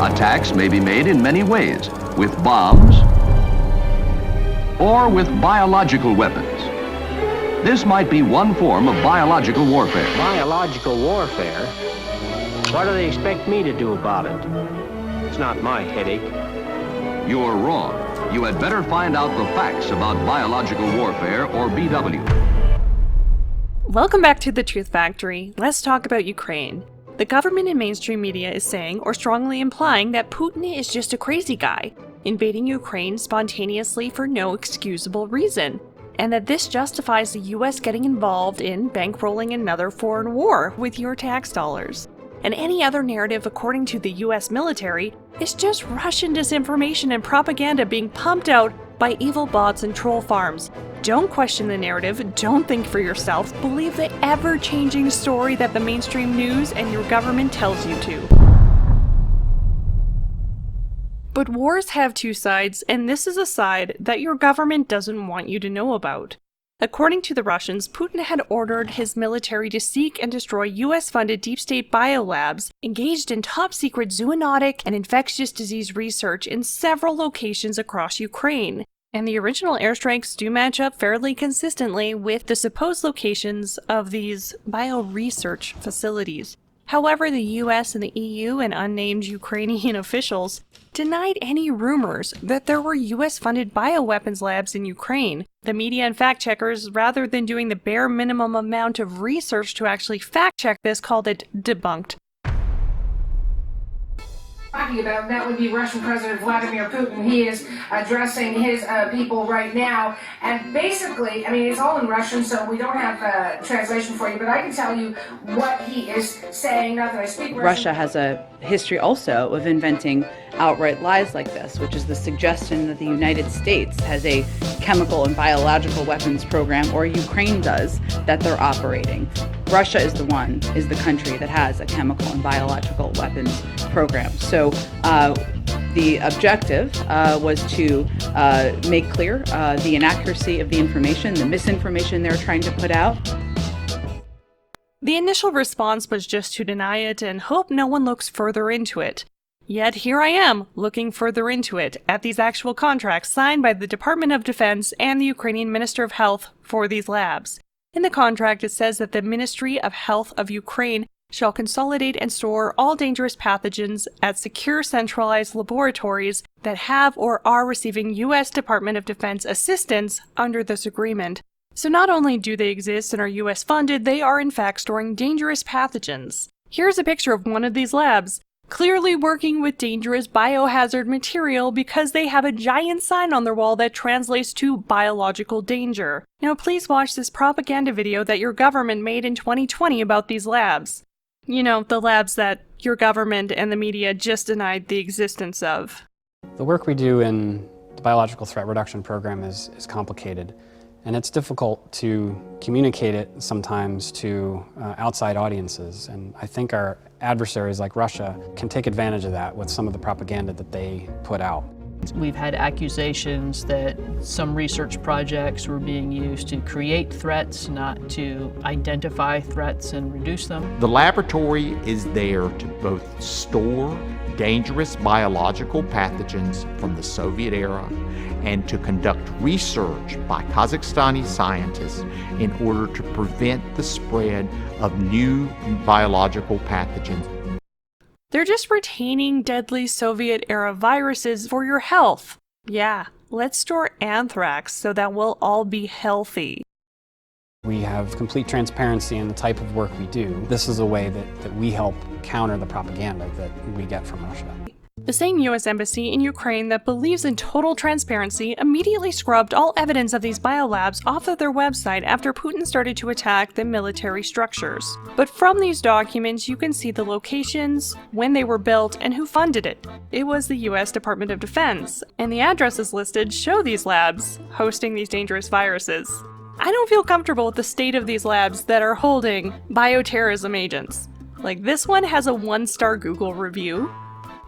Attacks may be made in many ways, with bombs or with biological weapons. This might be one form of biological warfare. Biological warfare? What do they expect me to do about it? It's not my headache. You're wrong. You had better find out the facts about biological warfare, or BW. Welcome back to The Truth Factory. Let's talk about Ukraine. The government and mainstream media is saying, or strongly implying, that Putin is just a crazy guy, invading Ukraine spontaneously for no excusable reason, and that this justifies the US getting involved in bankrolling another foreign war with your tax dollars. And any other narrative, according to the US military, is just Russian disinformation and propaganda being pumped out by evil bots and troll farms. Don't question the narrative, don't think for yourself, believe the ever-changing story that the mainstream news and your government tells you to. But wars have two sides, and this is a side that your government doesn't want you to know about. According to the Russians, Putin had ordered his military to seek and destroy US-funded deep state biolabs engaged in top-secret zoonotic and infectious disease research in several locations across Ukraine. And the original airstrikes do match up fairly consistently with the supposed locations of these bio-research facilities. However, the US and the EU and unnamed Ukrainian officials denied any rumors that there were US-funded bioweapons labs in Ukraine. The media and fact-checkers, rather than doing the bare minimum amount of research to actually fact-check this, called it debunked. Talking about that would be Russian President Vladimir Putin. He is addressing his people right now, and basically, I mean, it's all in Russian, so we don't have a translation for you, but I can tell you what he is saying. Not that I speak Russian. Russia has a history also of inventing outright lies like this, which is the suggestion that the United States has a chemical and biological weapons program, or Ukraine does, that they're operating. Russia is the country that has a chemical and biological weapons program. So the objective was to make clear the inaccuracy of the information, the misinformation they're trying to put out. The initial response was just to deny it and hope no one looks further into it. Yet here I am, looking further into it, at these actual contracts signed by the Department of Defense and the Ukrainian Minister of Health for these labs. In the contract, it says that the Ministry of Health of Ukraine shall consolidate and store all dangerous pathogens at secure centralized laboratories that have or are receiving U.S. Department of Defense assistance under this agreement. So not only do they exist and are U.S. funded, they are in fact storing dangerous pathogens. Here's a picture of one of these labs, clearly working with dangerous biohazard material because they have a giant sign on their wall that translates to biological danger. Now please watch this propaganda video that your government made in 2020 about these labs. You know, the labs that your government and the media just denied the existence of. The work we do in the Biological Threat Reduction Program is complicated, and it's difficult to communicate it sometimes to outside audiences, and I think our adversaries like Russia can take advantage of that with some of the propaganda that they put out. We've had accusations that some research projects were being used to create threats, not to identify threats and reduce them. The laboratory is there to both store dangerous biological pathogens from the Soviet era and to conduct research by Kazakhstani scientists in order to prevent the spread of new biological pathogens. They're just retaining deadly Soviet-era viruses for your health. Yeah, let's store anthrax so that we'll all be healthy. We have complete transparency in the type of work we do. This is a way that we help counter the propaganda that we get from Russia. The same U.S. embassy in Ukraine that believes in total transparency immediately scrubbed all evidence of these biolabs off of their website after Putin started to attack the military structures. But from these documents, you can see the locations, when they were built, and who funded it. It was the U.S. Department of Defense, and the addresses listed show these labs hosting these dangerous viruses. I don't feel comfortable with the state of these labs that are holding bioterrorism agents. Like, this one has a 1-star Google review.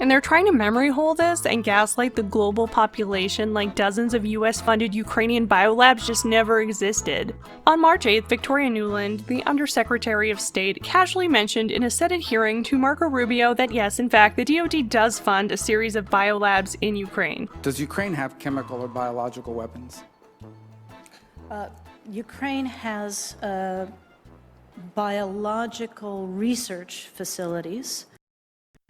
And they're trying to memory hole this and gaslight the global population like dozens of US-funded Ukrainian biolabs just never existed. On March 8th, Victoria Nuland, the Undersecretary of State, casually mentioned in a Senate hearing to Marco Rubio that yes, in fact, the DoD does fund a series of biolabs in Ukraine. Does Ukraine have chemical or biological weapons? Ukraine has biological research facilities.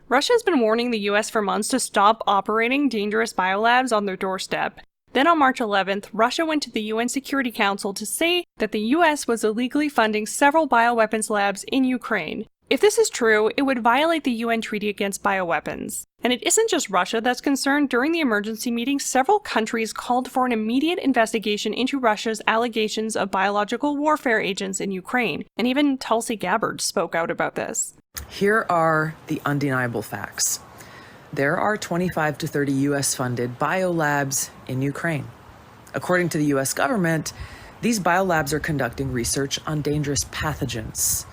Russia has been warning the US for months to stop operating dangerous biolabs on their doorstep. Then on March 11th, Russia went to the UN Security Council to say that the US was illegally funding several bioweapons labs in Ukraine. If this is true, it would violate the UN Treaty Against Bioweapons. And it isn't just Russia that's concerned. During the emergency meeting, several countries called for an immediate investigation into Russia's allegations of biological warfare agents in Ukraine. And even Tulsi Gabbard spoke out about this. Here are the undeniable facts. There are 25 to 30 US-funded biolabs in Ukraine. According to the US government, these biolabs are conducting research on dangerous pathogens.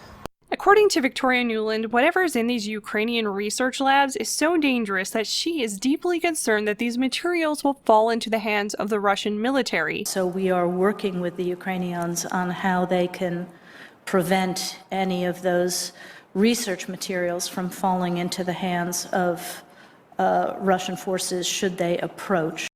According to Victoria Nuland, whatever is in these Ukrainian research labs is so dangerous that she is deeply concerned that these materials will fall into the hands of the Russian military. So we are working with the Ukrainians on how they can prevent any of those research materials from falling into the hands of Russian forces should they approach.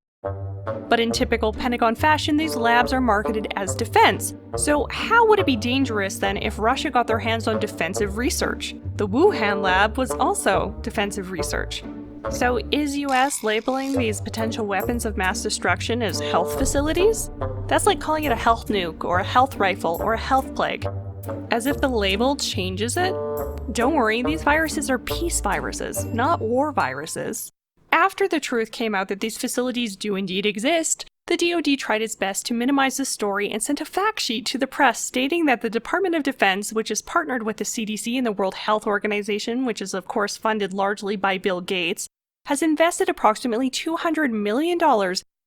But in typical Pentagon fashion, these labs are marketed as defense. So how would it be dangerous then if Russia got their hands on defensive research? The Wuhan lab was also defensive research. So is US labeling these potential weapons of mass destruction as health facilities? That's like calling it a health nuke or a health rifle or a health plague. As if the label changes it? Don't worry, these viruses are peace viruses, not war viruses. After the truth came out that these facilities do indeed exist, the DoD tried its best to minimize the story and sent a fact sheet to the press stating that the Department of Defense, which is partnered with the CDC and the World Health Organization, which is of course funded largely by Bill Gates, has invested approximately $200 million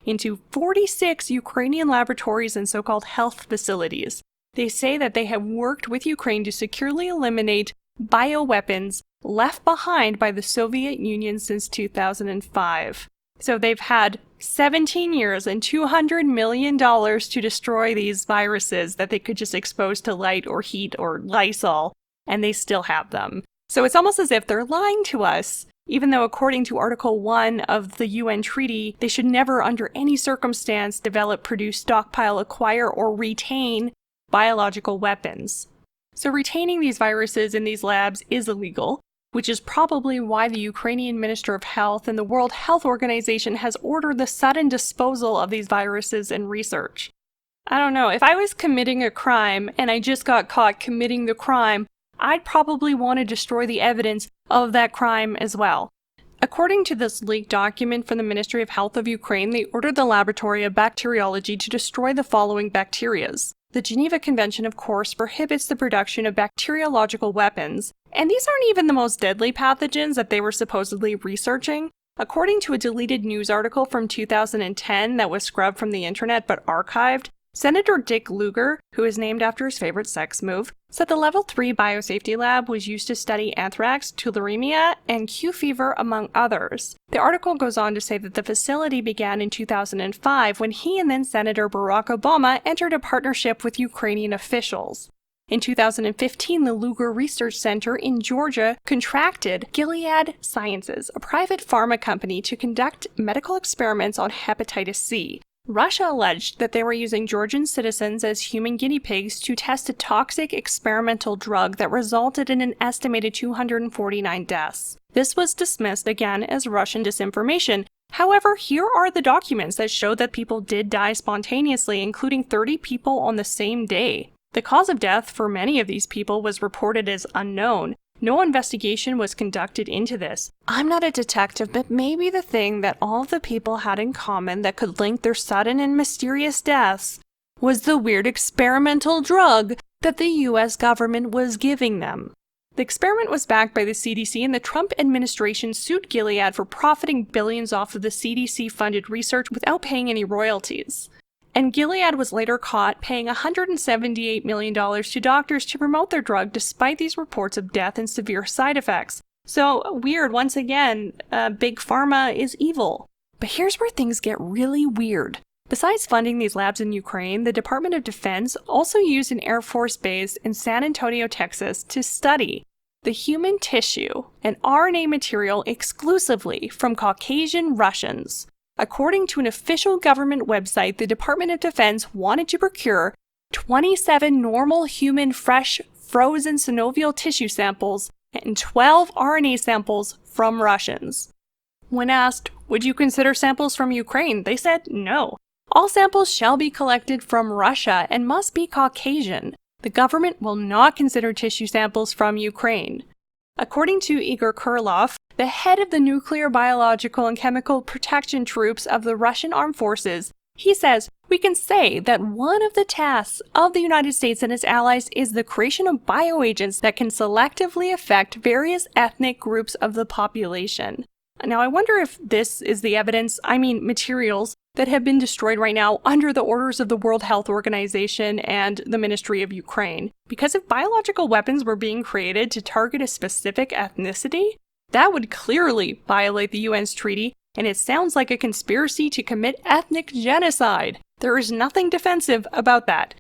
into 46 Ukrainian laboratories and so-called health facilities. They say that they have worked with Ukraine to securely eliminate bioweapons left behind by the Soviet Union since 2005. So they've had 17 years and $200 million to destroy these viruses that they could just expose to light or heat or Lysol, and they still have them. So it's almost as if they're lying to us, even though according to Article 1 of the UN Treaty, they should never under any circumstance develop, produce, stockpile, acquire, or retain biological weapons. So retaining these viruses in these labs is illegal, which is probably why the Ukrainian Minister of Health and the World Health Organization has ordered the sudden disposal of these viruses in research. I don't know, if I was committing a crime and I just got caught committing the crime, I'd probably want to destroy the evidence of that crime as well. According to this leaked document from the Ministry of Health of Ukraine, they ordered the Laboratory of Bacteriology to destroy the following bacterias. The Geneva Convention, of course, prohibits the production of bacteriological weapons, and these aren't even the most deadly pathogens that they were supposedly researching. According to a deleted news article from 2010 that was scrubbed from the internet but archived, Senator Dick Lugar, who is named after his favorite sex move, said the Level 3 biosafety lab was used to study anthrax, tularemia, and Q fever, among others. The article goes on to say that the facility began in 2005 when he and then Senator Barack Obama entered a partnership with Ukrainian officials. In 2015, the Lugar Research Center in Georgia contracted Gilead Sciences, a private pharma company, to conduct medical experiments on hepatitis C. Russia alleged that they were using Georgian citizens as human guinea pigs to test a toxic experimental drug that resulted in an estimated 249 deaths. This was dismissed again as Russian disinformation. However, here are the documents that show that people did die spontaneously, including 30 people on the same day. The cause of death for many of these people was reported as unknown. No investigation was conducted into this. I'm not a detective, but maybe the thing that all of the people had in common that could link their sudden and mysterious deaths was the weird experimental drug that the US government was giving them. The experiment was backed by the CDC, and the Trump administration sued Gilead for profiting billions off of the CDC-funded research without paying any royalties. And Gilead was later caught paying $178 million to doctors to promote their drug despite these reports of death and severe side effects. So weird, once again, Big Pharma is evil. But here's where things get really weird. Besides funding these labs in Ukraine, the Department of Defense also used an Air Force base in San Antonio, Texas to study the human tissue and RNA material exclusively from Caucasian Russians. According to an official government website, the Department of Defense wanted to procure 27 normal human fresh frozen synovial tissue samples and 12 RNA samples from Russians. When asked, would you consider samples from Ukraine, they said no. All samples shall be collected from Russia and must be Caucasian. The government will not consider tissue samples from Ukraine. According to Igor Kurlov, the head of the Nuclear, Biological, and Chemical Protection Troops of the Russian Armed Forces, he says, we can say that one of the tasks of the United States and its allies is the creation of bioagents that can selectively affect various ethnic groups of the population. Now, I wonder if this is the evidence, materials, that have been destroyed right now under the orders of the World Health Organization and the Ministry of Ukraine. Because if biological weapons were being created to target a specific ethnicity, that would clearly violate the UN's treaty, and it sounds like a conspiracy to commit ethnic genocide. There is nothing defensive about that.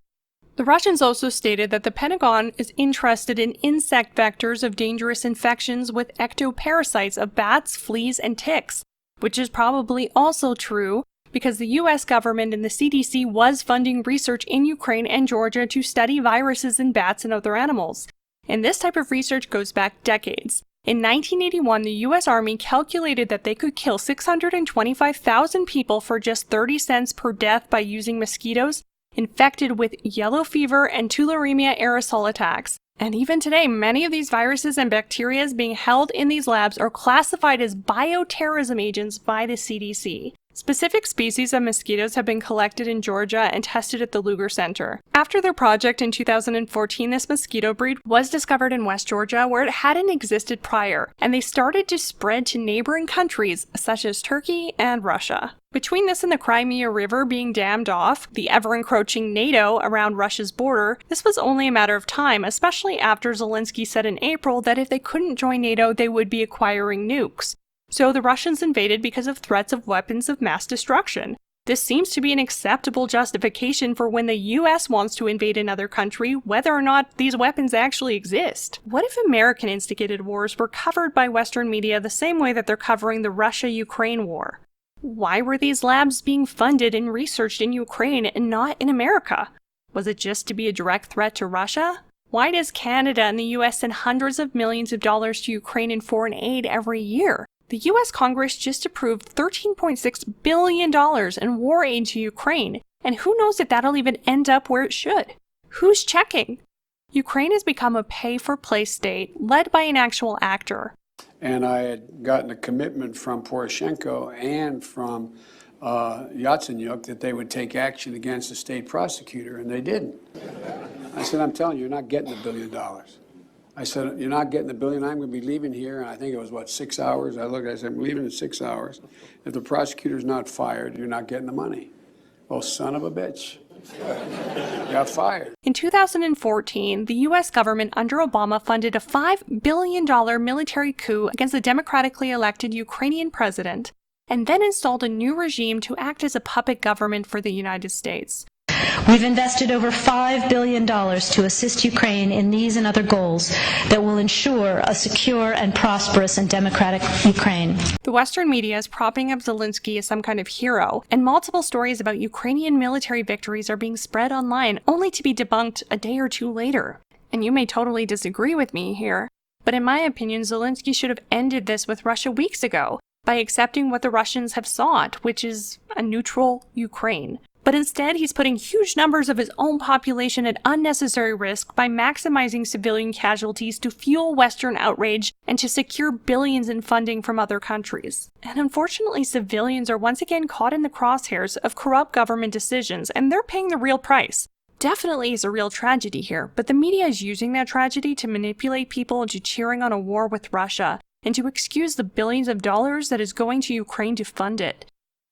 The Russians also stated that the Pentagon is interested in insect vectors of dangerous infections with ectoparasites of bats, fleas, and ticks, which is probably also true because the US government and the CDC was funding research in Ukraine and Georgia to study viruses in bats and other animals. And this type of research goes back decades. In 1981, the US Army calculated that they could kill 625,000 people for just 30 cents per death by using mosquitoes infected with yellow fever and tularemia aerosol attacks. And even today, many of these viruses and bacteria being held in these labs are classified as bioterrorism agents by the CDC. Specific species of mosquitoes have been collected in Georgia and tested at the Luger Center. After their project in 2014, this mosquito breed was discovered in West Georgia where it hadn't existed prior, and they started to spread to neighboring countries such as Turkey and Russia. Between this and the Crimea River being dammed off, the ever-encroaching NATO around Russia's border, this was only a matter of time, especially after Zelensky said in April that if they couldn't join NATO, they would be acquiring nukes. So the Russians invaded because of threats of weapons of mass destruction. This seems to be an acceptable justification for when the US wants to invade another country, whether or not these weapons actually exist. What if American-instigated wars were covered by Western media the same way that they're covering the Russia-Ukraine war? Why were these labs being funded and researched in Ukraine and not in America? Was it just to be a direct threat to Russia? Why does Canada and the US send hundreds of millions of dollars to Ukraine in foreign aid every year? The US Congress just approved $13.6 billion in war aid to Ukraine, and who knows if that'll even end up where it should? Who's checking? Ukraine has become a pay-for-play state led by an actual actor. And I had gotten a commitment from Poroshenko and from Yatsenyuk that they would take action against the state prosecutor, and they didn't. I said, I'm telling you, you're not getting $1 billion. I said, you're not getting $1 billion. I'm going to be leaving here. And I think it was, 6 hours? I said, I'm leaving in 6 hours. If the prosecutor's not fired, you're not getting the money. Oh, son of a bitch. Got fired. In 2014, the U.S. government under Obama funded a $5 billion military coup against the democratically elected Ukrainian president, and then installed a new regime to act as a puppet government for the United States. We've invested over $5 billion to assist Ukraine in these and other goals that will ensure a secure and prosperous and democratic Ukraine. The Western media is propping up Zelensky as some kind of hero, and multiple stories about Ukrainian military victories are being spread online, only to be debunked a day or two later. And you may totally disagree with me here, but in my opinion, Zelensky should have ended this with Russia weeks ago by accepting what the Russians have sought, which is a neutral Ukraine. But instead, he's putting huge numbers of his own population at unnecessary risk by maximizing civilian casualties to fuel Western outrage and to secure billions in funding from other countries. And unfortunately, civilians are once again caught in the crosshairs of corrupt government decisions, and they're paying the real price. Definitely is a real tragedy here, but the media is using that tragedy to manipulate people into cheering on a war with Russia and to excuse the billions of dollars that is going to Ukraine to fund it.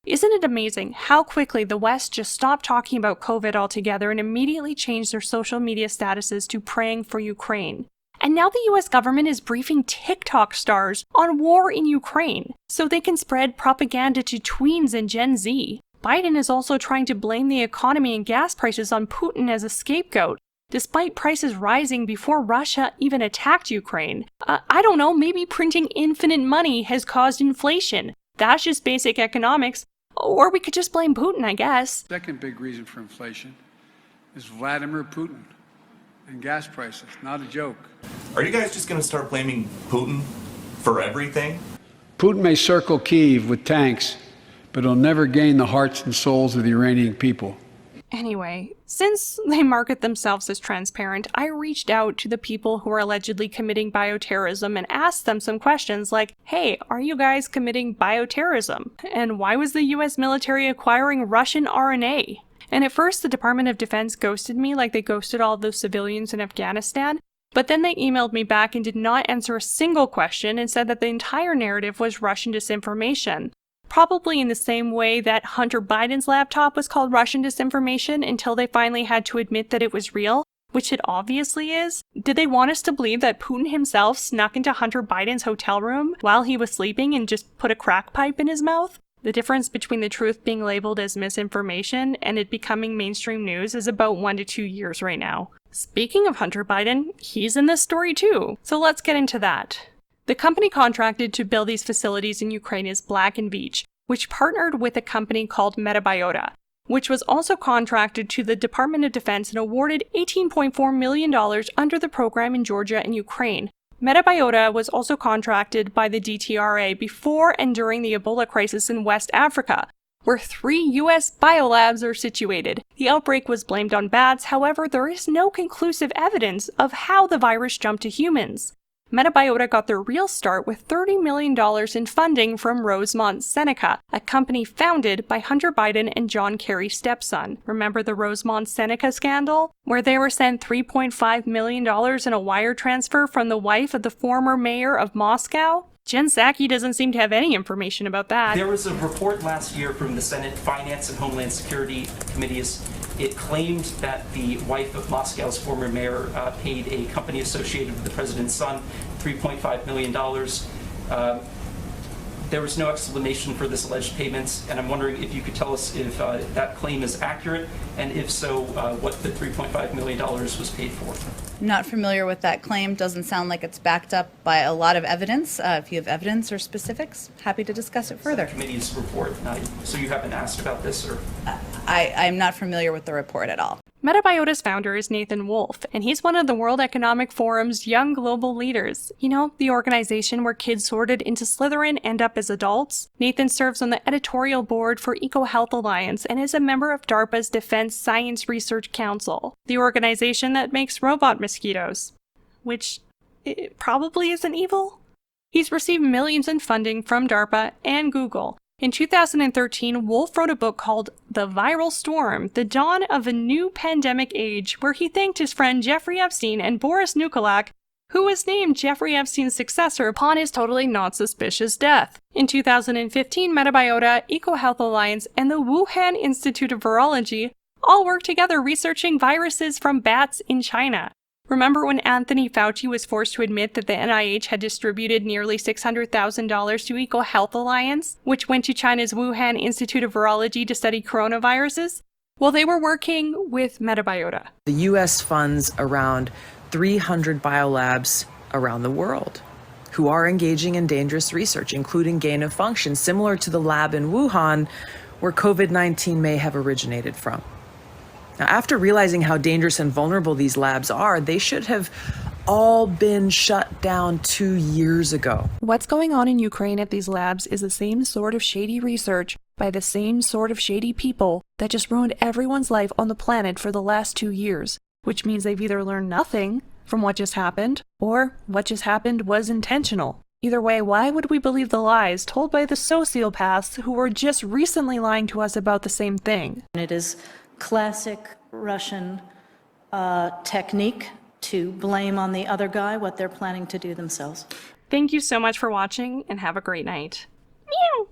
Isn't it amazing how quickly the West just stopped talking about COVID altogether and immediately changed their social media statuses to praying for Ukraine? And now the US government is briefing TikTok stars on war in Ukraine so they can spread propaganda to tweens and Gen Z. Biden is also trying to blame the economy and gas prices on Putin as a scapegoat, despite prices rising before Russia even attacked Ukraine. I don't know, maybe printing infinite money has caused inflation. That's just basic economics. Or we could just blame Putin, I guess. Second big reason for inflation is Vladimir Putin and gas prices. Not a joke. Are you guys just going to start blaming Putin for everything? Putin may circle Kyiv with tanks, but he'll never gain the hearts and souls of the Iranian people. Anyway, since they market themselves as transparent, I reached out to the people who are allegedly committing bioterrorism and asked them some questions like, hey, are you guys committing bioterrorism? And why was the US military acquiring Russian RNA? And at first, the Department of Defense ghosted me like they ghosted all those civilians in Afghanistan, but then they emailed me back and did not answer a single question and said that the entire narrative was Russian disinformation. Probably in the same way that Hunter Biden's laptop was called Russian disinformation until they finally had to admit that it was real, which it obviously is. Did they want us to believe that Putin himself snuck into Hunter Biden's hotel room while he was sleeping and just put a crack pipe in his mouth? The difference between the truth being labeled as misinformation and it becoming mainstream news is about 1 to 2 years right now. Speaking of Hunter Biden, he's in this story too, so let's get into that. The company contracted to build these facilities in Ukraine is Black & Veatch, which partnered with a company called Metabiota, which was also contracted to the Department of Defense and awarded $18.4 million under the program in Georgia and Ukraine. Metabiota was also contracted by the DTRA before and during the Ebola crisis in West Africa, where 3 US biolabs are situated. The outbreak was blamed on bats, however, there is no conclusive evidence of how the virus jumped to humans. Metabiota got their real start with $30 million in funding from Rosemont Seneca, a company founded by Hunter Biden and John Kerry's stepson. Remember the Rosemont Seneca scandal? Where they were sent $3.5 million in a wire transfer from the wife of the former mayor of Moscow? Jen Psaki doesn't seem to have any information about that. There was a report last year from the Senate Finance and Homeland Security Committees. It claimed that the wife of Moscow's former mayor paid a company associated with the president's son $3.5 million. There was no explanation for this alleged payments, and I'm wondering if you could tell us if that claim is accurate, and if so, what the $3.5 million was paid for. I'm not familiar with that claim. Doesn't sound like it's backed up by a lot of evidence. If you have evidence or specifics, happy to discuss it further. Committee's report. So you haven't asked about this, or? I'm not familiar with the report at all. Metabiota's founder is Nathan Wolfe, and he's one of the World Economic Forum's young global leaders. You know, the organization where kids sorted into Slytherin end up as adults. Nathan serves on the editorial board for EcoHealth Alliance and is a member of DARPA's Defense Science Research Council, the organization that makes robot mosquitoes. Which it probably isn't evil. He's received millions in funding from DARPA and Google. In 2013, Wolfe wrote a book called The Viral Storm, The Dawn of a New Pandemic Age, where he thanked his friend Jeffrey Epstein and Boris Nikolak, who was named Jeffrey Epstein's successor upon his totally not suspicious death. In 2015, Metabiota, EcoHealth Alliance, and the Wuhan Institute of Virology all worked together researching viruses from bats in China. Remember when Anthony Fauci was forced to admit that the NIH had distributed nearly $600,000 to EcoHealth Alliance, which went to China's Wuhan Institute of Virology to study coronaviruses? Well, they were working with Metabiota. The U.S. funds around 300 biolabs around the world who are engaging in dangerous research, including gain of function, similar to the lab in Wuhan where COVID-19 may have originated from. Now, after realizing how dangerous and vulnerable these labs are, they should have all been shut down 2 years ago. What's going on in Ukraine at these labs is the same sort of shady research by the same sort of shady people that just ruined everyone's life on the planet for the last 2 years, which means they've either learned nothing from what just happened, or what just happened was intentional. Either way, why would we believe the lies told by the sociopaths who were just recently lying to us about the same thing? It is classic Russian technique to blame on the other guy what they're planning to do themselves. Thank you so much for watching, and have a great night. Meow!